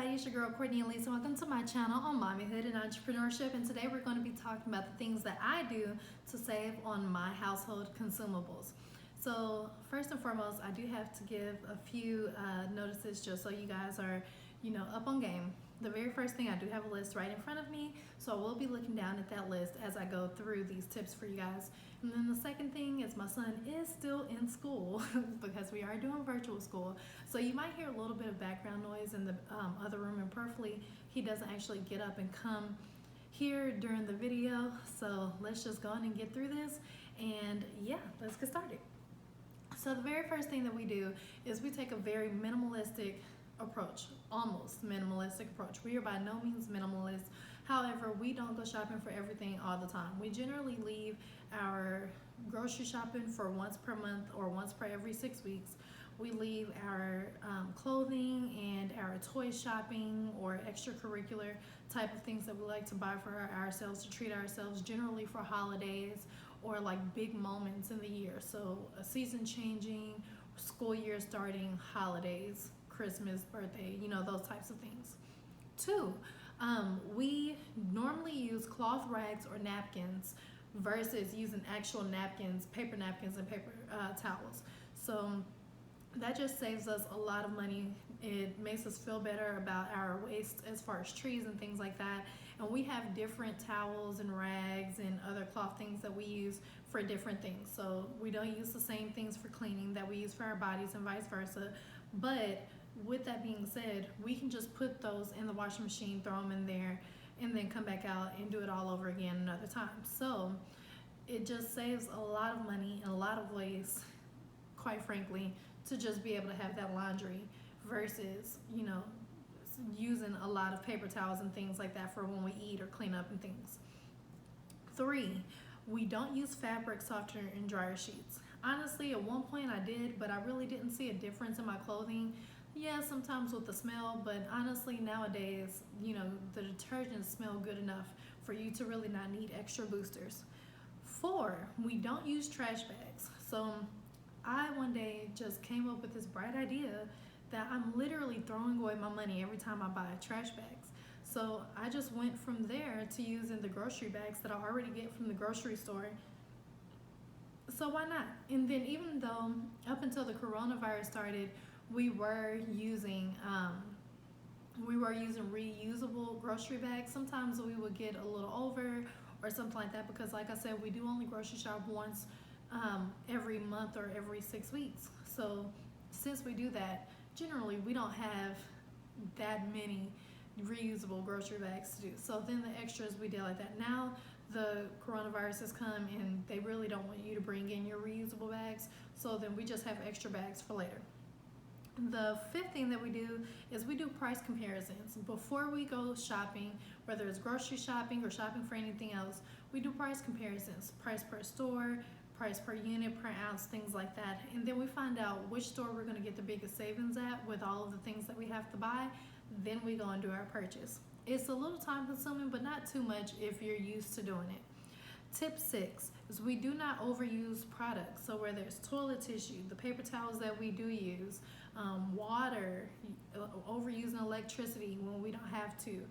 everybody, it's your girl Cordnie and Ellese. Welcome to my channel on mommyhood and entrepreneurship, and today we're going to be talking about the things that I do to save on my household consumables. So first and foremost, I do have to give a few notices just so you guys are up on game. The very first thing, I do have a list right in front of me, so I will be looking down at that list as I go through these tips for you guys. And then the second thing is my son is still in school because we are doing virtual school. So you might hear a little bit of background noise in the other room, and perfectly he doesn't actually get up and come here during the video. So let's just go on and get through this, and yeah, let's get started. So the very first thing that we do is we take a very minimalistic approach, almost minimalistic approach. We are by no means minimalist. However, we don't go shopping for everything all the time. We generally leave our grocery shopping for once per month or once per every 6 weeks. We leave our clothing and our toy shopping or extracurricular type of things that we like to buy for ourselves, to treat ourselves, generally for holidays or like big moments in the year. So a season changing, school year starting, holidays, Christmas, birthday, those types of things. Two, we normally use cloth rags or napkins versus using actual napkins, paper napkins and paper towels. So that just saves us a lot of money. It makes us feel better about our waste as far as trees and things like that. And we have different towels and rags and other cloth things that we use for different things. So we don't use the same things for cleaning that we use for our bodies and vice versa. But with that being said, we can just put those in the washing machine, throw them in there, and then come back out and do it all over again another time. So it just saves a lot of money and a lot of waste, quite frankly, to just be able to have that laundry versus, using a lot of paper towels and things like that for when we eat or clean up and things. Three, we don't use fabric softener and dryer sheets. Honestly, at one point I did, but I really didn't see a difference in my clothing. Yeah, sometimes with the smell, but honestly nowadays, the detergents smell good enough for you to really not need extra boosters. Four, we don't use trash bags. So I one day just came up with this bright idea that I'm literally throwing away my money every time I buy trash bags. So I just went from there to using the grocery bags that I already get from the grocery store. So why not? And then even though up until the coronavirus started, we were using reusable grocery bags. Sometimes we would get a little over or something like that because, like I said, we do only grocery shop once every month or every 6 weeks. So since we do that, generally we don't have that many reusable grocery bags to do. So then the extras we did like that. Now the coronavirus has come and they really don't want you to bring in your reusable bags, so then we just have extra bags for later. The fifth thing that we do is we do price comparisons. Before we go shopping, whether it's grocery shopping or shopping for anything else, we do price comparisons, price per store, price per unit, per ounce, things like that. And then we find out which store we're going to get the biggest savings at with all of the things that we have to buy. Then we go and do our purchase. It's a little time consuming, but not too much if you're used to doing it. Tip 6 is we do not overuse products. So whether it's toilet tissue, the paper towels that we do use, water, overusing electricity when we don't have to,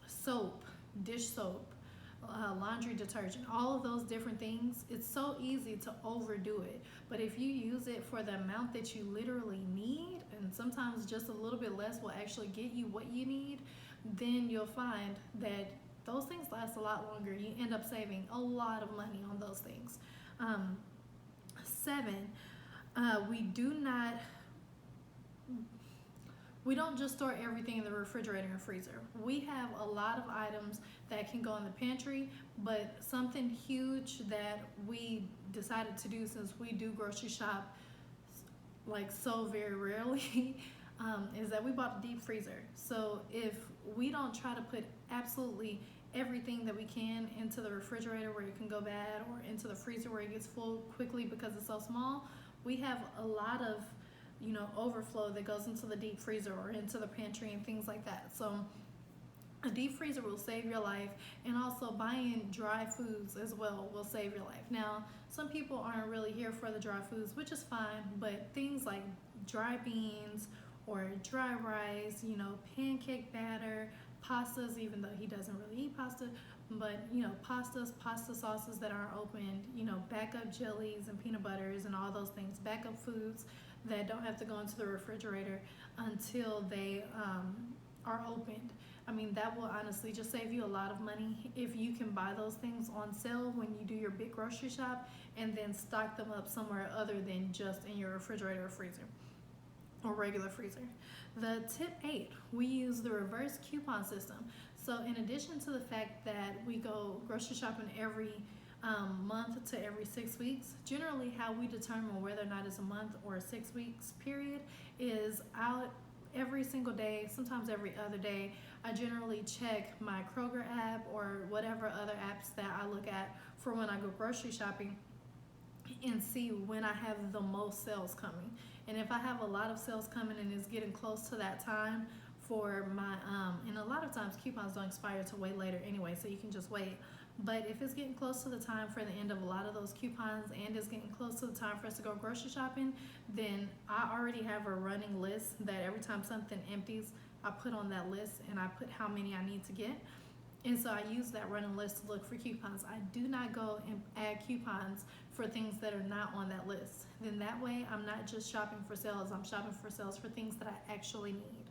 soap, dish soap, laundry detergent, all of those different things, it's so easy to overdo it. But if you use it for the amount that you literally need, and sometimes just a little bit less will actually get you what you need, then you'll find that those things last a lot longer. You end up saving a lot of money on those things. 7, we don't just store everything in the refrigerator and freezer. We have a lot of items that can go in the pantry, but something huge that we decided to do, since we do grocery shop like so very rarely, is that we bought a deep freezer. So if we don't try to put absolutely everything that we can into the refrigerator where it can go bad, or into the freezer where it gets full quickly because it's so small, we have a lot of overflow that goes into the deep freezer or into the pantry and things like that. So a deep freezer will save your life, and also buying dry foods as well will save your life. Now, some people aren't really here for the dry foods, which is fine, but things like dry beans or dry rice, pancake batter, pastas, even though he doesn't really eat pasta, but pastas, pasta sauces that aren't opened, backup jellies and peanut butters and all those things, backup foods that don't have to go into the refrigerator until they are opened. I mean, that will honestly just save you a lot of money if you can buy those things on sale when you do your big grocery shop and then stock them up somewhere other than just in your refrigerator or freezer or regular freezer. The tip 8, we use the reverse coupon system. So in addition to the fact that we go grocery shopping every month to every 6 weeks, generally how we determine whether or not it's a month or a 6 weeks period is out every single day, sometimes every other day. I generally check my Kroger app or whatever other apps that I look at for when I go grocery shopping and see when I have the most sales coming. And if I have a lot of sales coming and it's getting close to that time for my, and a lot of times coupons don't expire till way later anyway, so you can just wait. But if it's getting close to the time for the end of a lot of those coupons and it's getting close to the time for us to go grocery shopping, then I already have a running list that every time something empties, I put on that list and I put how many I need to get. And so I use that running list to look for coupons. I do not go and add coupons for things that are not on that list. Then that way I'm not just shopping for sales, I'm shopping for sales for things that I actually need.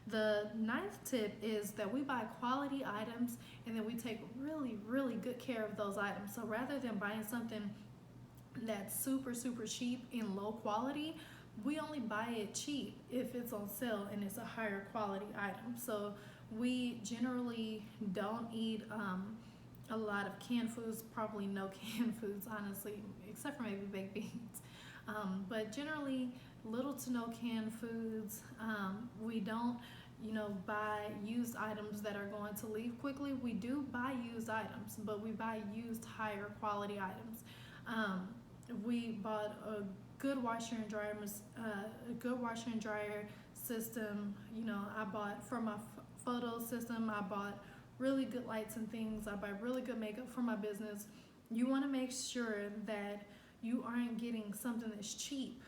The 9th tip is that we buy quality items and then we take really, really good care of those items. So rather than buying something that's super, super cheap and low quality, we only buy it cheap if it's on sale and it's a higher quality item. So we generally don't eat a lot of canned foods, probably no canned foods, honestly, except for maybe baked beans. But generally, little to no canned foods. We don't, buy used items that are going to leave quickly. We do buy used items, but we buy used higher quality items. We bought a good washer and dryer system. I bought for my photo system. I bought really good lights and things. I buy really good makeup for my business. You want to make sure that you aren't getting something that's cheap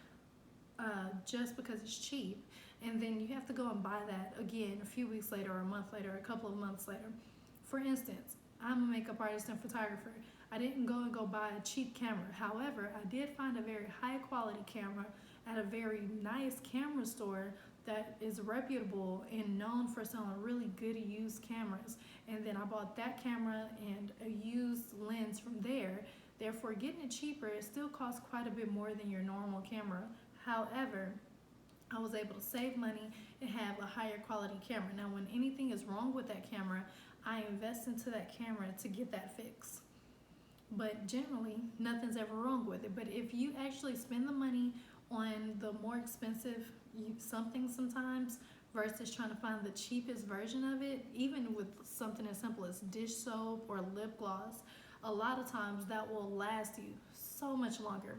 just because it's cheap, and then you have to go and buy that again a few weeks later or a month later or a couple of months later. For instance, I'm a makeup artist and photographer. I didn't go buy a cheap camera. However, I did find a very high quality camera at a very nice camera store that is reputable and known for selling really good used cameras. And then I bought that camera and a used lens from there. Therefore, getting it cheaper, it still costs quite a bit more than your normal camera. However, I was able to save money and have a higher quality camera. Now, when anything is wrong with that camera, I invest into that camera to get that fixed. But generally, nothing's ever wrong with it. But if you actually spend the money on the more expensive something sometimes versus trying to find the cheapest version of it, even with something as simple as dish soap or lip gloss, a lot of times that will last you so much longer.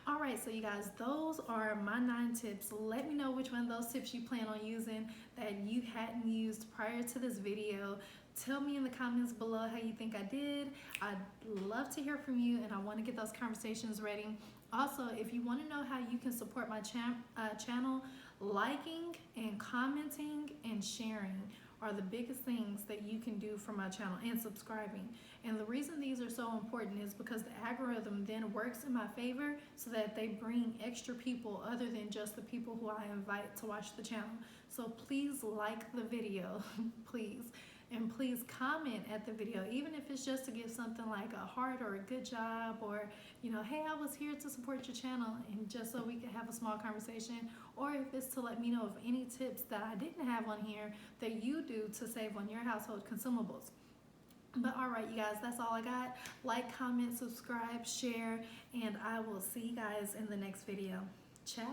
All right, so you guys, those are my 9 tips. Let me know which one of those tips you plan on using that you hadn't used prior to this video. Tell me in the comments below how you think I did. I'd love to hear from you, and I want to get those conversations ready. Also, if you want to know how you can support my channel, liking and commenting and sharing are the biggest things that you can do for my channel, and subscribing. And the reason these are so important is because the algorithm then works in my favor so that they bring extra people other than just the people who I invite to watch the channel. So please like the video, please. And please comment at the video, even if it's just to give something like a heart or a good job, or, hey, I was here to support your channel, and just so we can have a small conversation, or if it's to let me know of any tips that I didn't have on here that you do to save on your household consumables. But all right, you guys, that's all I got. Like, comment, subscribe, share, and I will see you guys in the next video. Ciao.